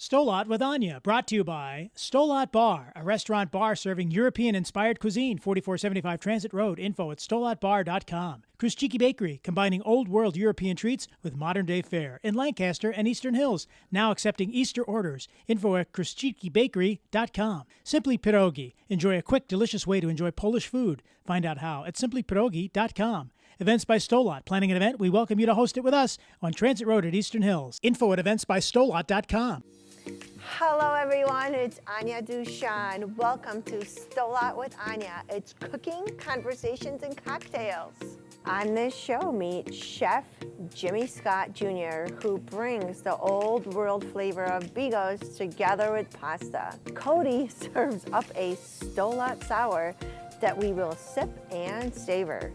Sto Lat with Ania, brought to you by Sto Lat Bar, a restaurant bar serving European-inspired cuisine, 4475 Transit Road. Info at stolatbar.com. Krzyzewski Bakery, combining old-world European treats with modern-day fare in Lancaster and Eastern Hills, now accepting Easter orders. Info at krzyzewskibakery.com. Simply Pierogi, enjoy a quick, delicious way to enjoy Polish food. Find out how at simplypierogi.com. Events by Sto Lat. Planning an event? We welcome you to host it with us on Transit Road at Eastern Hills. Info at eventsbystolat.com. Hello everyone, it's Ania Duchon. Welcome to Sto Lat with Ania. It's cooking, conversations, and cocktails. On this show, meet Chef Jimmy Scott Jr., who brings the old world flavor of Bigos together with pasta. Cody serves up a Sto Lat Sour that we will sip and savor.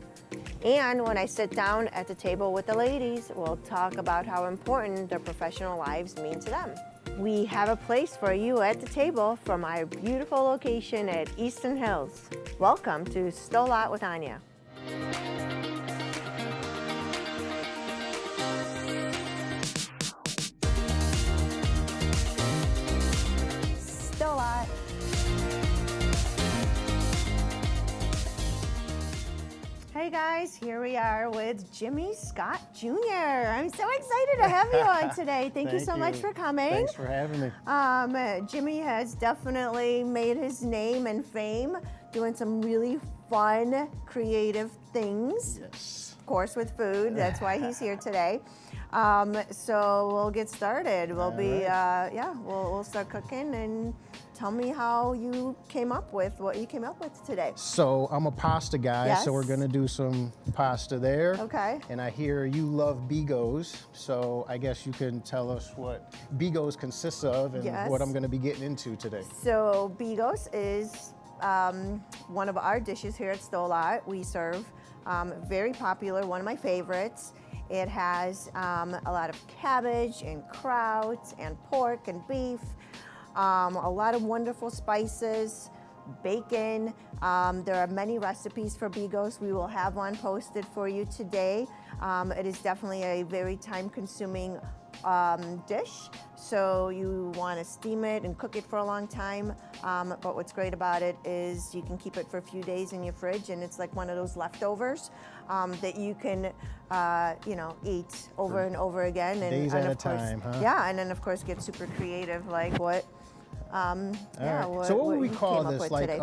And when I sit down at the table with the ladies, we'll talk about how important their professional lives mean to them. We have a place for you at the table from our beautiful location at Eastern Hills. Welcome to Sto Lat with Ania. Sto Lat. Hey guys, here we are with Jimmy Scott Jr. I'm so excited to have you on today. Thank you so much for coming. Thanks for having me. Jimmy has definitely made his name and fame doing some really fun, creative things. Yes. Of course, with food. That's why he's here today. So we'll get started. We'll we'll start cooking, and tell me how you came up with what you came up with today. So I'm a pasta guy, Yes. so we're gonna do some pasta there. Okay. And I hear you love Bigos, so I guess you can tell us what Bigos consists of and Yes. what I'm gonna be getting into today. So Bigos is one of our dishes here at Sto Lat. We serve very popular, one of my favorites. It has a lot of cabbage and kraut and pork and beef, a lot of wonderful spices, bacon. There are many recipes for Bigos. We will have one posted for you today. It is definitely a very time-consuming dish, so you want to steam it and cook it for a long time, but what's great about it is you can keep it for a few days in your fridge, and it's like one of those leftovers that you can eat over and over again, Days and at of a course, time, huh? yeah, and then of course get super creative, like what All right. So what would we you call came up this? with Like today.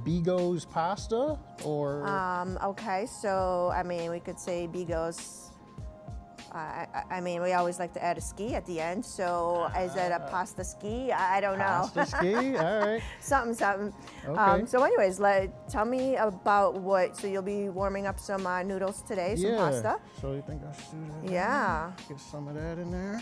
Bigos pasta, or? Okay, so I mean, we could say Bigos. I mean, we always like to add a ski at the end. So is it a pasta ski? I don't know. Pasta ski. All right. something. Okay. So anyways, tell me about so you'll be warming up some noodles today, some pasta. So you think I should do that? Yeah. Get some of that in there.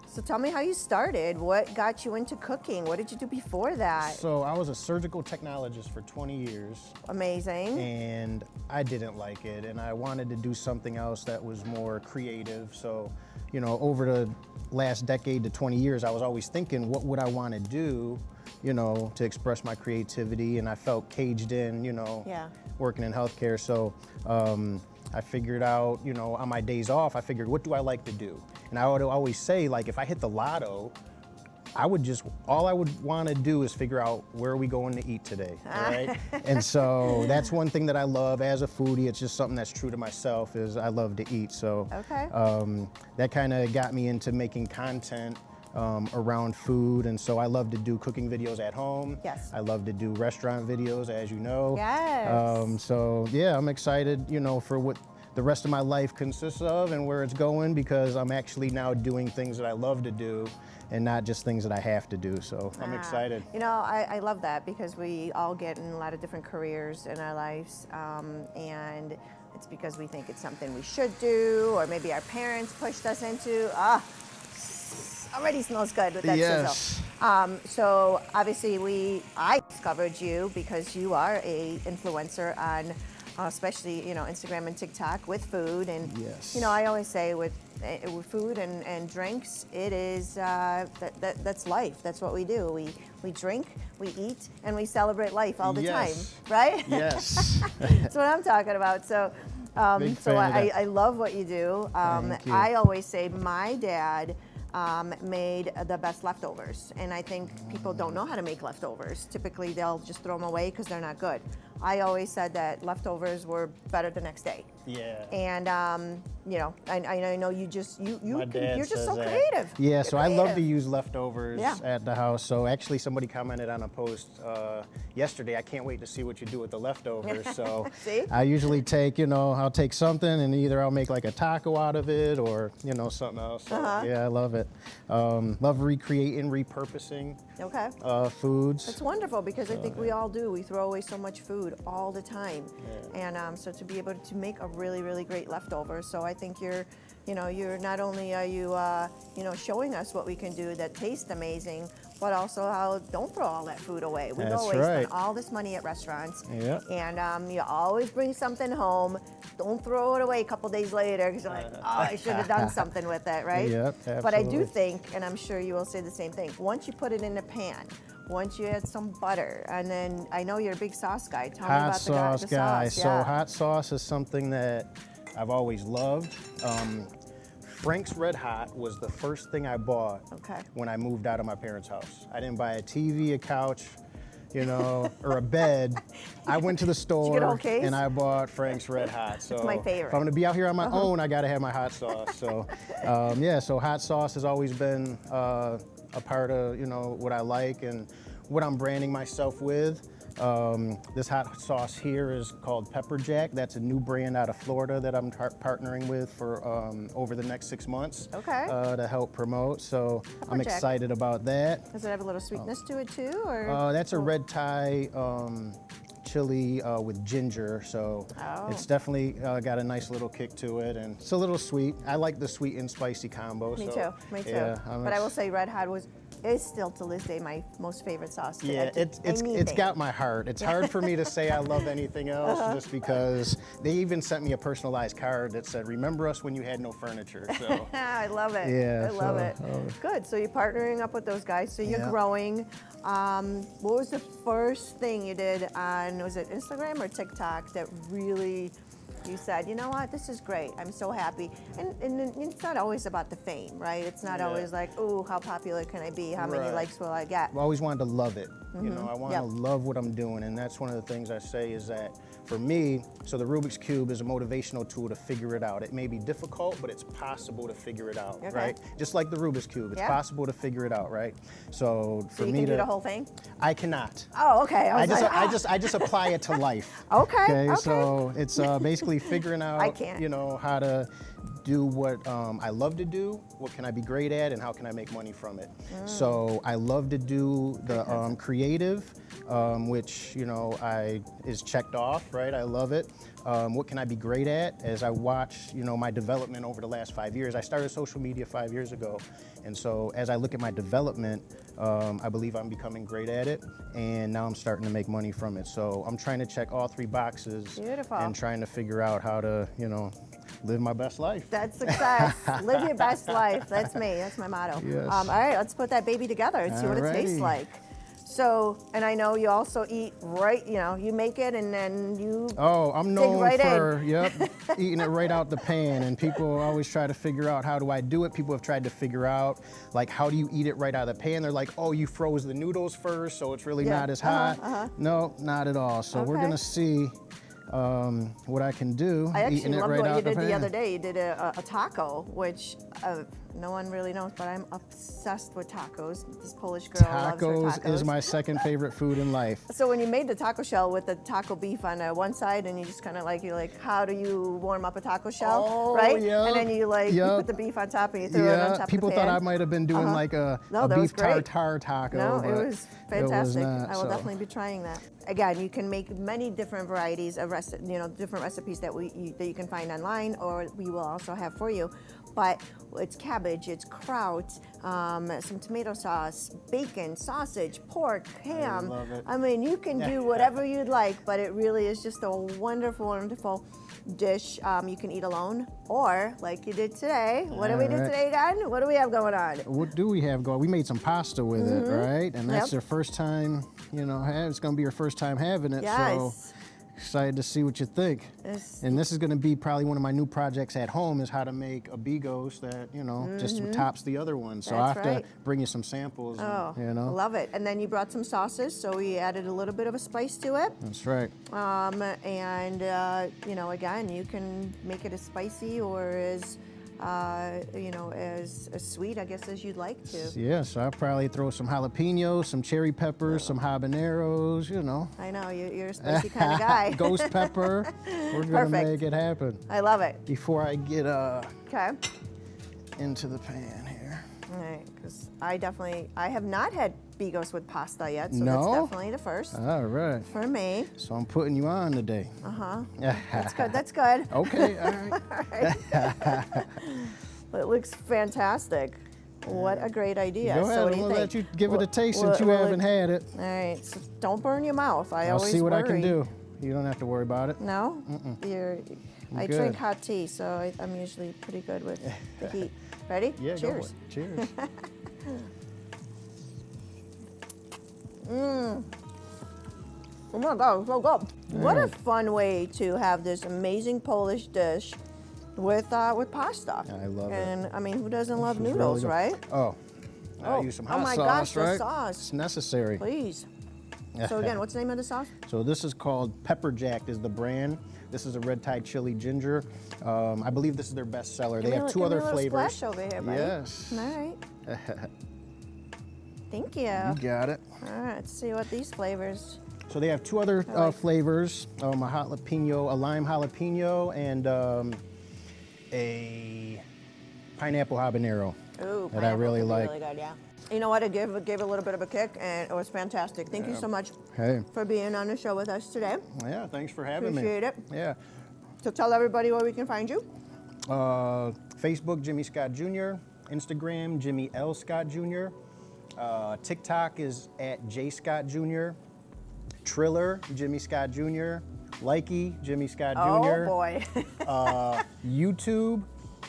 So tell me how you started. What got you into cooking? What did you do before that? So I was a surgical technologist for 20 years. Amazing. And I didn't like it, and I wanted to do something else that was more creative. So, over the last decade to 20 years, I was always thinking, what would I want to do, to express my creativity, and I felt caged in, Yeah. working in healthcare. So I figured out, on my days off, I figured, what do I like to do? And I would always say, like, if I hit the lotto, all I would want to do is figure out where are we going to eat today, all right? And so that's one thing that I love as a foodie. It's just something that's true to myself, is I love to eat. So Okay. that kind of got me into making content around food. And so I love to do cooking videos at home. Yes. I love to do restaurant videos, as you know. Yes. So yeah, I'm excited, for what the rest of my life consists of and where it's going, because I'm actually now doing things that I love to do and not just things that I have to do. So I'm excited. I love that, because we all get in a lot of different careers in our lives, and it's because we think it's something we should do, or maybe our parents pushed us into. Already smells good with that Yes. sizzle. So obviously I discovered you because you are a influencer on especially Instagram and TikTok with food, and Yes. I always say with food and drinks, it is that's life. That's what we do. We drink, we eat, and we celebrate life all the time, right? Yes. That's what I'm talking about. So Big fan of that. I love what you do. Thank you. I always say my dad made the best leftovers. And I think people don't know how to make leftovers. Typically, they'll just throw them away because they're not good. I always said that leftovers were better the next day. Yeah. And you know, I know you're just so that. creative. Yeah, You're so I love to creative. use leftovers at the house. So actually, somebody commented on a post yesterday. I can't wait to see what you do with the leftovers. So See? I usually take, I'll take something and either I'll make like a taco out of it or something else. So, yeah, I love it. Love recreating, repurposing foods. It's wonderful because I think we all do. We throw away so much food all the time, and so to be able to make a really, really great leftover. So I think you're not only are you, showing us what we can do that tastes amazing, but also how don't throw all that food away. We always spend all this money at restaurants, and you always bring something home. Don't throw it away a couple days later because you're like, oh, I should have done something with it, right? Yep, absolutely. But I do think, and I'm sure you will say the same thing, once you put it in the pan, once you add some butter, and then I know you're a big sauce guy. Tell me about the sauce guy. So hot sauce is something that I've always loved. Frank's Red Hot was the first thing I bought when I moved out of my parents' house. I didn't buy a TV, a couch, or a bed. I went to the store and I bought Frank's Red Hot. So it's my favorite. If I'm gonna be out here on my own, I gotta have my hot sauce. So so hot sauce has always been a part of what I like and what I'm branding myself with. This hot sauce here is called Pepper Jack. That's a new brand out of Florida that I'm partnering with for over the next 6 months to help promote. So I'm excited about that. Does it have a little sweetness to it too? Or? That's a red Thai chili with ginger, so it's definitely got a nice little kick to it, and it's a little sweet. I like the sweet and spicy combo. Me too. Yeah, but I will say Red Hot is still to this day my most favorite sauce. Yeah, it's got my heart. It's hard for me to say I love anything else just because they even sent me a personalized card that said, "Remember us when you had no furniture." So I love it. Yeah, I love it. Good. So you're partnering up with those guys. So you're growing. What was the first thing you did on, was it Instagram or TikTok that really you said, you know what, this is great, I'm so happy? And it's not always about the fame, right? It's not always like, oh, how popular can I be? How many likes will I get? I always wanted to love it. I want to love what I'm doing, and that's one of the things I say is that for me, so the Rubik's Cube is a motivational tool to figure it out. It may be difficult, but it's possible to figure it out, right? Just like the Rubik's Cube, it's possible to figure it out, right? So for you me can do the whole thing? I cannot. Oh, okay. I just apply it to life. Okay. So it's basically figuring out, how to do what I love to do, what can I be great at, and how can I make money from it. So I love to do the creative, which is checked off, right? I love it. What can I be great at? As I watch my development over the last 5 years, I started social media 5 years ago, and so as I look at my development, I believe I'm becoming great at it, and now I'm starting to make money from it. So I'm trying to check all 3 boxes. Beautiful. And trying to figure out how to live my best life. That's success. Live your best life. That's me. That's my motto. Yes. All right, let's put that baby together and see what it tastes like. So, and I know you also eat you make it and then you I'm known for eating it right out the pan, and people always try to figure out how do I do it. People have tried to figure out like how do you eat it right out of the pan. They're like, oh, you froze the noodles first, so it's really not as hot. No, not at all. So we're gonna see what I can do. I actually eating it loved right what out you did the the pan. other day. You did a taco, which no one really knows, but I'm obsessed with tacos. This Polish girl loves her tacos. Tacos is my second favorite food in life. So when you made the taco shell with the taco beef on one side, and you just kind of you're like, how do you warm up a taco shell, right? Yeah. And then you you put the beef on top and you throw it on top of the people pan. thought I might have been doing like a beef tartare taco. No, it was fantastic. Not, I will definitely be trying that. Again, you can make many different varieties of different recipes that you can find online, or we will also have for you. But it's cabbage, it's kraut, some tomato sauce, bacon, sausage, pork, ham. I love it. I mean, you can do whatever you'd like, but it really is just a wonderful, wonderful dish you can eat alone, or like you did today. What did we do today, Dan? What do we have going on? What do we have going? We made some pasta with it, right? And that's their first time, it's going to be her first time having it. Yes. So Excited to see what you think. And this is going to be probably one of my new projects at home, is how to make a Bigos that, you know, just tops the other one. So I have to bring you some samples. Oh, and, you know. love it. And then you brought some sauces, so we added a little bit of a spice to it. That's right. You know, again, you can make it as spicy or as, you know, as sweet, I guess, as you'd like to. Yeah, so I'll probably throw some jalapenos, some cherry peppers, some habaneros, you know. I know, you're a spicy kind of guy. Ghost pepper. We're going to make it happen. I love it. Before I get okay. into the pan here. All right, because I have not had Bigos with pasta yet, so No? that's definitely the first. All right. For me. So I'm putting you on today. That's good, that's good. Okay, all right. All right. It looks fantastic. What a great idea. Go ahead, so what do you we'll think? let you give it a taste since you haven't had it. All right, so don't burn your mouth. I'll see what I can do. You don't have to worry about it. No? I good. drink hot tea, so I'm usually pretty good with the heat. Ready? Yeah, Cheers. Go for it. Cheers. Oh my God, so good. What a fun way to have this amazing Polish dish with pasta. I love it. And I mean, who doesn't love This is noodles, really right? Oh, I use some hot my sauce, gosh, right? the sauce. It's necessary. Please. So again, what's the name of the sauce? So this is called Pepper Jack is the brand. This is a red Thai chili ginger. I believe this is their best seller. They have two other flavors. Splash over here, buddy. Yes. All right. Thank you. You got it. All right, let's see what these flavors. So they have two other flavors, a jalapeno, a lime jalapeno, and a pineapple habanero. Ooh, that I really like. Really good, yeah. You know what? It gave a little bit of a kick, and it was fantastic. Thank you so much for being on the show with us today. Yeah, thanks for having me. Appreciate it. Yeah. So tell everybody where we can find you. Facebook, Jimmy Scott Jr. Instagram, Jimmy L. Scott Jr. TikTok is at J. Scott Jr. Triller, Jimmy Scott Jr. Likey, Jimmy Scott Jr. Oh boy. YouTube,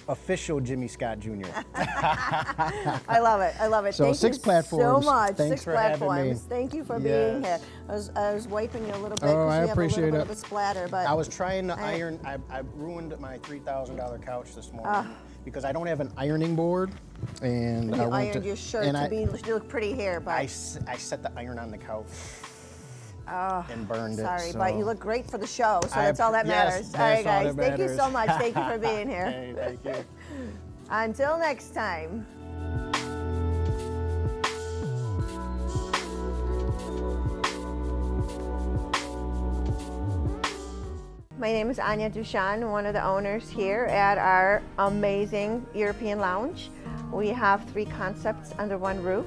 official Jimmy Scott Jr. I love it. I love it. So Thank 6 you platforms. so much. Thanks 6 for platforms. having me. Thank you for being here. I was wiping you a little bit Oh, I because you have a appreciate little bit it. of a splatter, but I was trying to iron. I ruined my $3,000 couch this morning because I don't have an ironing board, and you I went ironed to, your shirt and to look pretty here, but I set the iron on the couch and burned it. sorry, so. but you look great for the show, so that's all that matters. Yes, all right, that's all guys. that Thank you matters. so much. Thank you for being here. Hey, thank you. Until next time. My name is Ania Duchon, one of the owners here at our amazing European lounge. We have 3 concepts under one roof.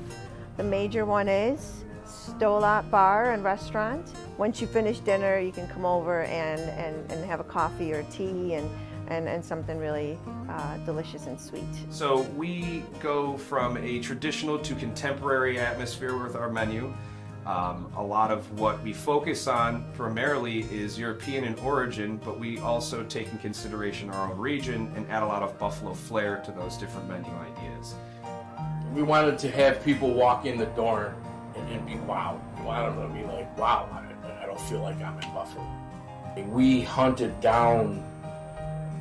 The major one is Sto Lat Bar and Restaurant. Once you finish dinner, you can come over and have a coffee or tea and something really delicious and sweet. So we go from a traditional to contemporary atmosphere with our menu. A lot of what we focus on primarily is European in origin, but we also take in consideration our own region and add a lot of Buffalo flair to those different menu ideas. We wanted to have people walk in the door and be wowed. We wanted them to be like, wow, I don't feel like I'm in Buffalo. We hunted down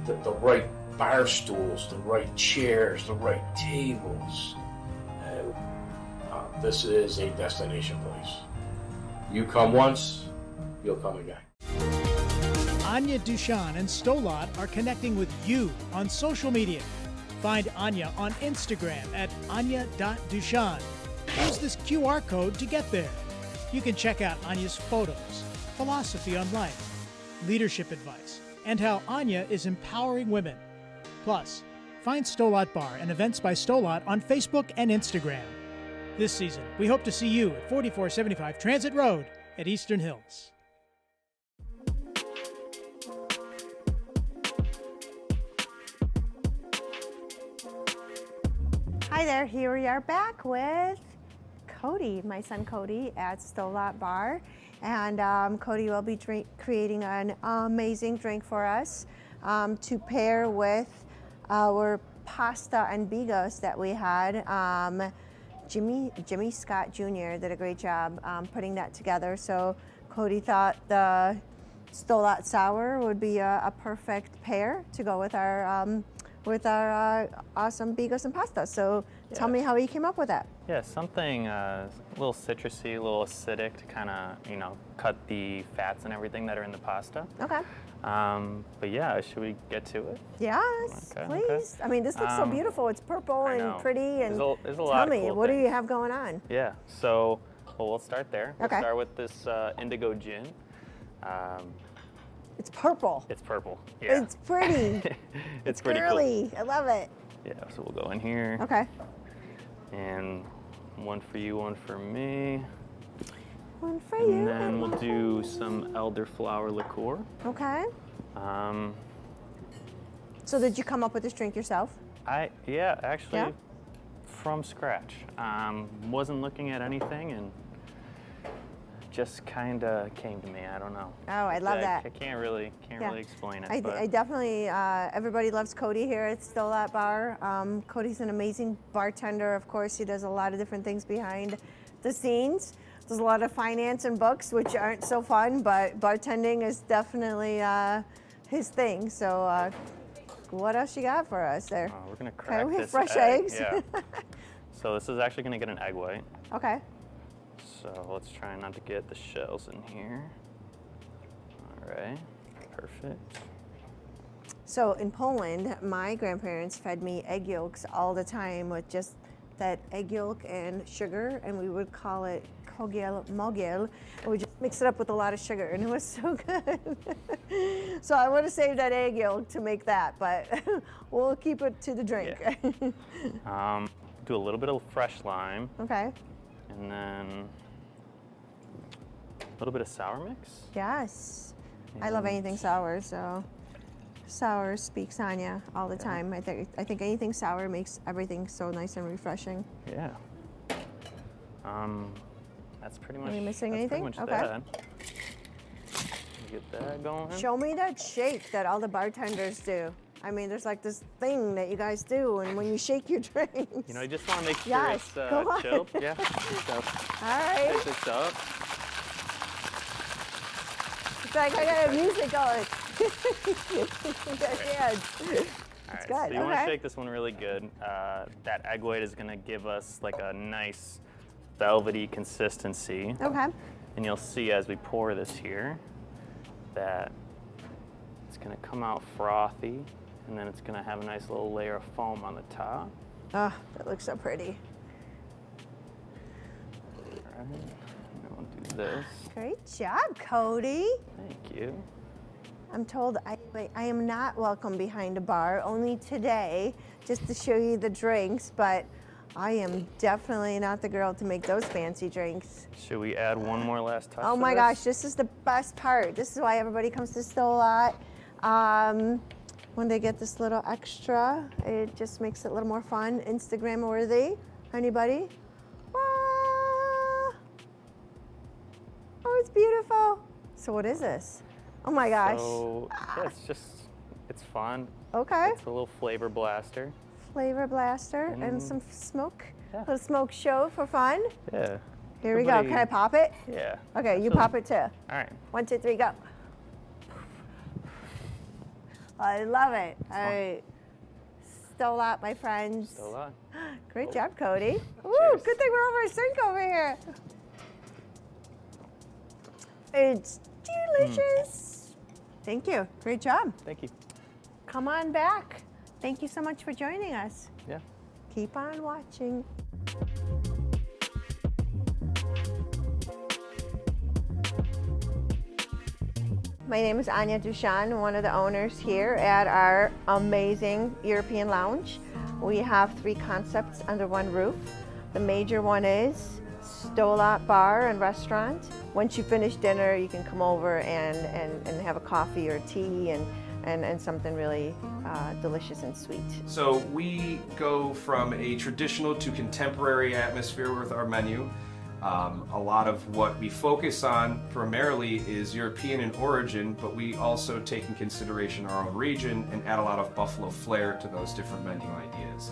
the right bar stools, the right chairs, the right tables. This is a destination place. You come once, you'll come again. Ania Duchon and Sto Lat are connecting with you on social media. Find Ania on Instagram at ania.duchon. Use this QR code to get there. You can check out Ania's photos, philosophy on life, leadership advice, and how Ania is empowering women. Plus, find Sto Lat Bar and events by Sto Lat on Facebook and Instagram. This season, we hope to see you at 4475 Transit Road at Eastern Hills. Hi there, here we are back with Cody, my son Cody at Sto Lat Bar. And Cody will be creating an amazing drink for us to pair with our pasta and Bigos that we had. Jimmy Scott Jr. did a great job putting that together. So Cody thought the Sto Lat Sour would be a perfect pair to go with our awesome Bigos and pasta. So tell me how you came up with that. Yeah, something a little citrusy, a little acidic to kind of, cut the fats and everything that are in the pasta. Okay. But yeah, should we get to it? Yes, Okay, please. okay. I mean, this looks so beautiful. It's purple I and know. pretty. And There's a lot tell of me, cool what do you things. have going on? Yeah, so we'll start there. Okay. We'll start with this indigo gin. It's purple. It's purple. Yeah. It's pretty. it's pretty girly. I love it. cool. Yeah, so we'll go in here. Okay. And one for you, one for me. One for And you. then we'll do some elderflower liqueur. Okay. Um, So did you come up with this drink yourself? actually, Yeah? from scratch. Wasn't looking at anything and just kind of came to me. I don't know. Oh, I love that. I can't really explain it. but I definitely, everybody loves Cody here at Sto Lat Bar. Cody's an amazing bartender. Of course, he does a lot of different things behind the scenes. There's a lot of finance and books, which aren't so fun, but bartending is definitely his thing. So what else you got for us there? we're gonna crack we have this fresh egg. eggs. Yeah. So this is actually gonna get an egg white. Okay. So let's try not to get the shells in here. All right, perfect. So in Poland, my grandparents fed me egg yolks all the time with just that egg yolk and sugar, and we would call it kogiel mogiel, and we just mix it up with a lot of sugar, and it was so good. So I would have saved that egg yolk to make that, but we'll keep it to the drink. Yeah. Do a little bit of fresh lime, Okay. and then a little bit of sour mix. Yes. I love anything sour, so sour speaks Ania all the time. I think anything sour makes everything so nice and refreshing. Yeah. That's pretty much. Are we missing that's anything? Pretty much Okay. that. Get that going. Show me that shake that all the bartenders do. I mean, there's like this thing that you guys do, and when you shake your drinks. I just want to make sure Yes, it's go on. chilled. Yeah. So All right. take this up. It's like I got music going. Yeah. All right, good, so you want to okay. shake this one really good. That egg white is going to give us like a nice velvety consistency. Okay. And you'll see as we pour this here that it's going to come out frothy, and then it's going to have a nice little layer of foam on the top. Oh, that looks so pretty. All right, and then we'll do this. Great job, Cody. Thank you. I'm told I am not welcome behind a bar, only today, just to show you the drinks, but I am definitely not the girl to make those fancy drinks. Should we add one more last touch? Oh to my this? gosh, this is the best part. This is why everybody comes to Sto Lat. When they get this little extra, it just makes it a little more fun, Instagram worthy. Anybody? Ah. Oh, it's beautiful. So what is this? Oh my gosh. So, yeah, it's fun. Okay. It's a little flavor blaster. Flavor blaster and And- some smoke. Yeah. Little smoke show for fun. Yeah. Here we go. Everybody- Can I pop it? Yeah. Okay, you Absolutely. pop it too. All right. 1, 2, 3, go. I love it. All right. Sto Lat, my friends. Sto Lat. Great job, Cody. Woo, Cheers. good thing we're over a sink over here. It's delicious. Thank you. Great job. Thank you. Come on back. Thank you so much for joining us. Yeah. Keep on watching. My name is Ania Duchon, one of the owners here at our amazing European lounge. We have 3 concepts under one roof. The major one is Sto Lat Bar and Restaurant. Once you finish dinner, you can come over and have a coffee or tea and something really delicious and sweet. So we go from a traditional to contemporary atmosphere with our menu. A lot of what we focus on primarily is European in origin, but we also take in consideration our own region and add a lot of buffalo flair to those different menu ideas.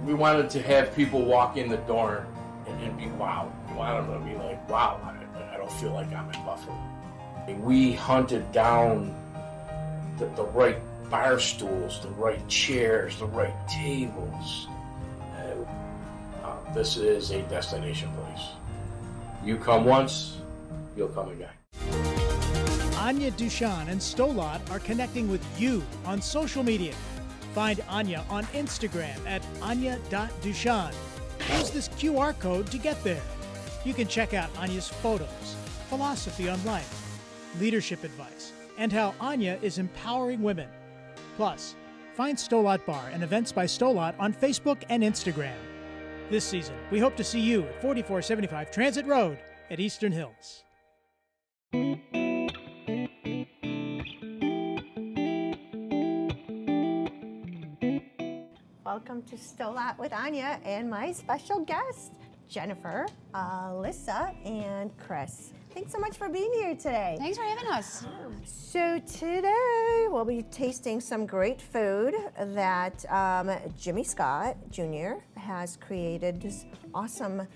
We wanted to have people walk in the door and be wow. We wanted them to be like, wow, I don't feel like I'm in Buffalo. We hunted down the right bar stools, the right chairs, the right tables. And, this is a destination place. You come once, you'll come again. Ania, Duchon, and Sto Lat are connecting with you on social media. Find Ania on Instagram at ania.duchon. Use this QR code to get there. You can check out Ania's photos, philosophy on life, leadership advice, and how Ania is empowering women. Plus, find Sto Lat Bar and events by Sto Lat on Facebook and Instagram. This season, we hope to see you at 4475 Transit Road at Eastern Hills. Welcome to Sto Lat with Ania and my special guest, Jennifer, Alyssa, and Chris. Thanks so much for being here today. Thanks for having us. So today we'll be tasting some great food that Jimmy Scott Jr. has created. This awesome,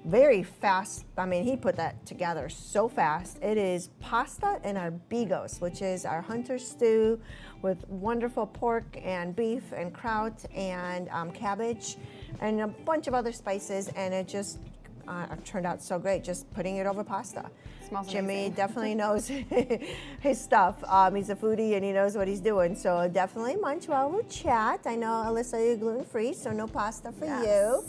very fast, I mean, he put that together so fast. It is pasta in our Bigos, which is our hunter stew with wonderful pork and beef and kraut and cabbage and a bunch of other spices, and it just turned out so great, just putting it over pasta. Smells Jimmy amazing. definitely knows his stuff. He's a foodie and he knows what he's doing. So definitely munch while we chat. I know, Alyssa, you're gluten-free, so no pasta for you.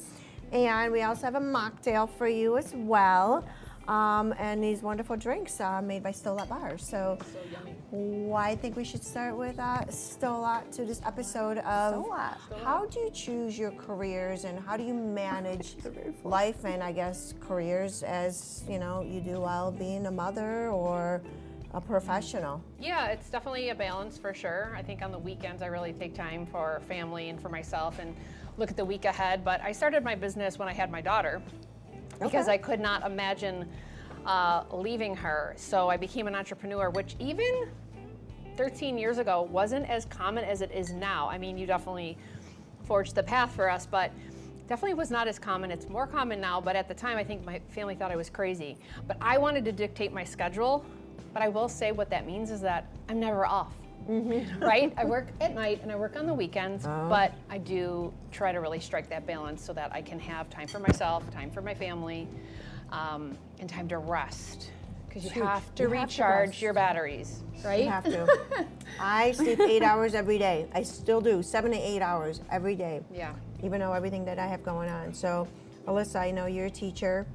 And we also have a mocktail for you as well. And these wonderful drinks made by Sto Lat Bar. So I think we should start with Sto Lat to this episode of how do you choose your careers and how do you manage life and I guess careers as you know you do while being a mother or a professional? Yeah, it's definitely a balance for sure. I think on the weekends I really take time for family and for myself and look at the week ahead. But I started my business when I had my daughter because I could not imagine leaving her. So I became an entrepreneur, which even 13 years ago wasn't as common as it is now. I mean, you definitely forged the path for us, but definitely was not as common. It's more common now, but at the time I think my family thought I was crazy. But I wanted to dictate my schedule, but I will say what that means is that I'm never off. Right? I work at night and I work on the weekends, but I do try to really strike that balance so that I can have time for myself, time for my family, and time to rest. Because you have to recharge your batteries, right? You have to. I sleep 8 hours every day. I still do, 7 to 8 hours every day. Yeah. Even though everything that I have going on. So, Alyssa, I know you're a teacher.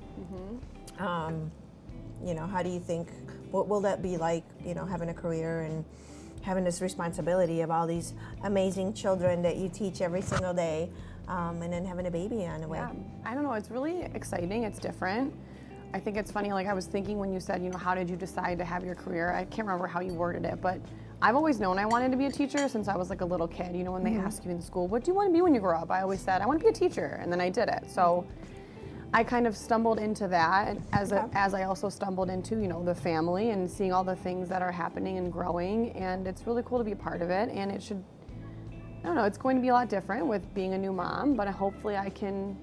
You know, how do you think, what will that be like, you know, having a career and having this responsibility of all these amazing children that you teach every single day, and then having a baby on the way? Yeah, I don't know, it's really exciting, it's different. I think it's funny, like I was thinking when you said, you know, how did you decide to have your career? I can't remember how you worded it, but I've always known I wanted to be a teacher since I was like a little kid. You know, when they ask you in school, what do you want to be when you grow up? I always said, I want to be a teacher, and then I did it. So I kind of stumbled into that as I also stumbled into, you know, the family and seeing all the things that are happening and growing, and it's really cool to be a part of it, and it should, I don't know, it's going to be a lot different with being a new mom, but hopefully I can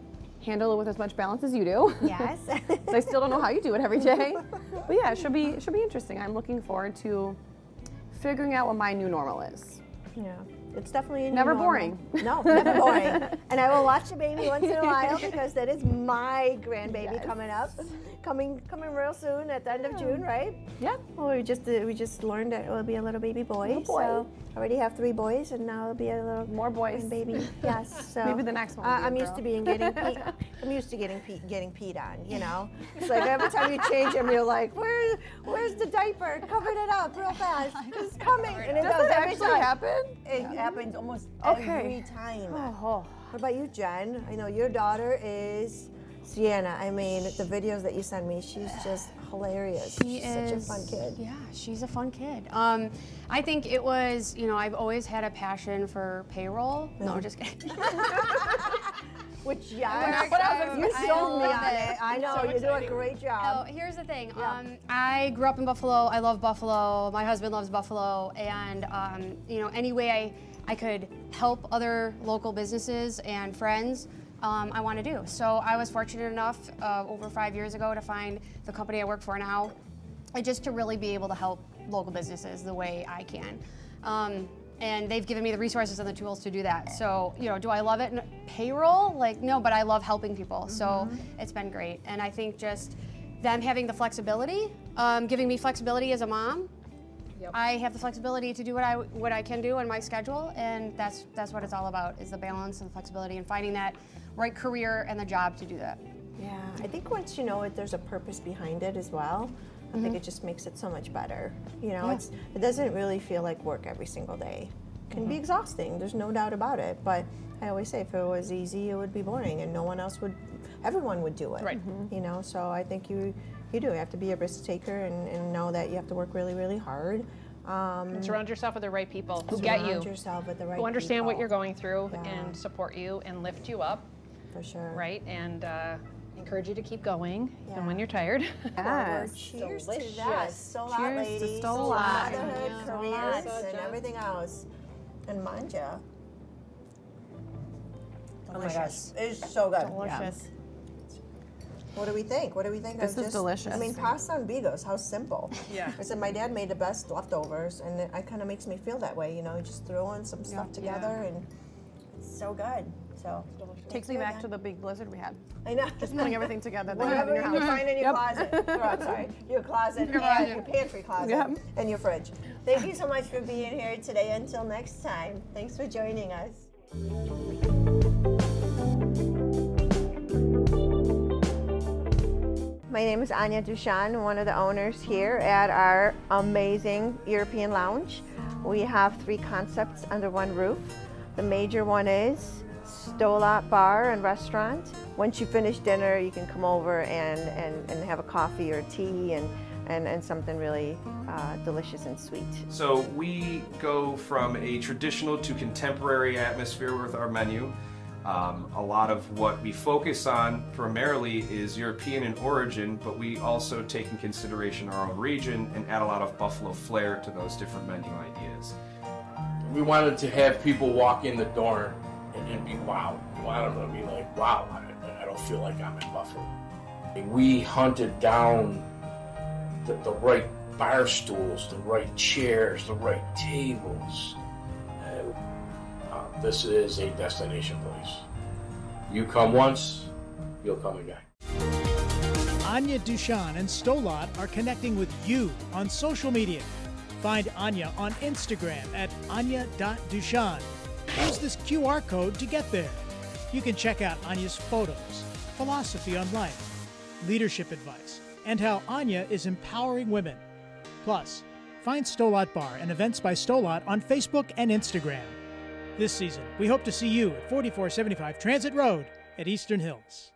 handle it with as much balance as you do. Yes. I still don't know how you do it every day, but yeah, it should be interesting. I'm looking forward to figuring out what my new normal is. Yeah, it's definitely a new Never normal. boring. No, never boring. And I will watch the baby once in a while because that is my grandbaby coming up, coming real soon at the end of June, right? Yeah. Well, we just learned that it will be a little baby boy. Little boy. So I already have 3 boys, and now it'll be a little More boys. baby. Yes. So Maybe the next one will be a I'm used girl. to being I'm used to getting peed on. You know, it's like every time you change them, you're like, where's the diaper? Covered it up real fast. It's coming, and it does Does it every actually time. happen? It happens almost Okay. every time. Oh. What about you, Jen? I know your daughter is Sienna. I mean, the videos that you send me, she's just hilarious. She's such a fun kid. Yeah, she's a fun kid. I think it was, you know, I've always had a passion for payroll. No, just kidding. Which, I you sold me love on it. I know, you do a great Oh, job. here's the thing. Yeah. I grew up in Buffalo. I love Buffalo. My husband loves Buffalo. And, you know, any way I could help other local businesses and friends, I want to do. So I was fortunate enough over 5 years ago to find the company I work for now. just to really be able to help local businesses the way I can. And they've given me the resources and the tools to do that. So, you know, do I love it? Payroll? Like, no, but I love helping people. So it's been great. And I think just them having the flexibility, giving me flexibility as a mom. I have the flexibility to do what I can do in my schedule, and that's what it's all about, is the balance and the flexibility and finding that right career and the job to do that. Yeah, I think once you know it, there's a purpose behind it as well. I think it just makes it so much better. You know, it doesn't really feel like work every single day. It can be exhausting, there's no doubt about it, but I always say if it was easy, it would be boring and no one else would, everyone would do it. Right. You know, so I think you have to be a risk taker and know that you have to work really, really hard. And surround yourself with the right people who get you, yourself with the right who understand what people. you're going through and support you and lift you up. For sure. Right, and encourage you to keep going even when you're tired. Yes. Cheers to that. Sto Lat, Cheers to ladies. Sto Lat. Motherhood, careers, and everything else. And manja. Oh my gosh, it's so good. Delicious. What do we think? What do we think This of is delicious. I mean, pasta and Bigos, how simple. Yeah. I said my dad made the best leftovers, and it kind of makes me feel that way. You know, you just throw in some stuff together, and it's so good. So Takes me back to the big blizzard we had. I know. Just putting everything together that you have Whatever in you your can house. find in your closet. Or, I'm sorry, your closet and your pantry closet and your fridge. Thank you so much for being here today. Until next time, thanks for joining us. My name is Ania Duchon, one of the owners here at our amazing European lounge. We have 3 concepts under one roof. The major one is Sto Lat Bar and Restaurant. Once you finish dinner, you can come over and have a coffee or tea and something really delicious and sweet. So we go from a traditional to contemporary atmosphere with our menu. A lot of what we focus on primarily is European in origin, but we also take in consideration our own region and add a lot of Buffalo flair to those different menu ideas. We wanted to have people walk in the door and be wowed. I don't know, be like, wow, I don't feel like I'm in Buffalo. We hunted down the right bar stools, the right chairs, the right tables. This is a destination place. You come once, you'll come again. Ania Duchon and Sto Lat are connecting with you on social media. Find Ania on Instagram at ania.duchon. Use this QR code to get there. You can check out Ania's photos, philosophy on life, leadership advice, and how Ania is empowering women. Plus, find Sto Lat Bar and Events by Sto Lat on Facebook and Instagram. This season, we hope to see you at 4475 Transit Road at Eastern Hills.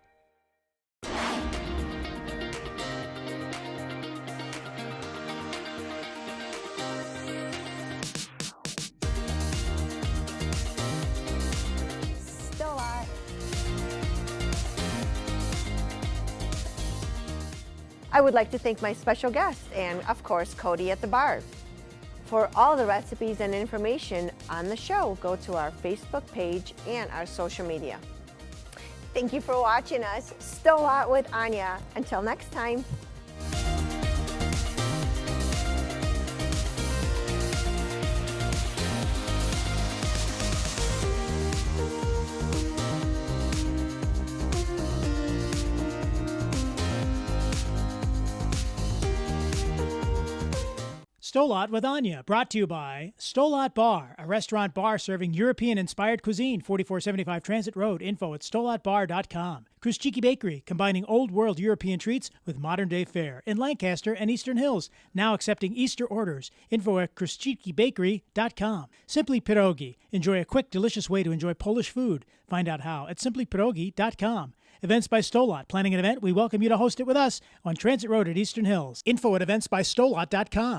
Sto Lat. I would like to thank my special guest and, of course, Cody at the bar. For all the recipes and information on the show, go to our Facebook page and our social media. Thank you for watching us. Sto Lat with Ania. Until next time. Sto Lat with Ania, brought to you by Sto Lat Bar, a restaurant bar serving European-inspired cuisine, 4475 Transit Road. Info at stolatbar.com. Chris Bakery, combining old-world European treats with modern-day fare in Lancaster and Eastern Hills, now accepting Easter orders. Info at chrischikibakery.com. Simply Pierogi, enjoy a quick, delicious way to enjoy Polish food. Find out how at simplypierogi.com. Events by Sto Lat. Planning an event? We welcome you to host it with us on Transit Road at Eastern Hills. Info at eventsbystolat.com.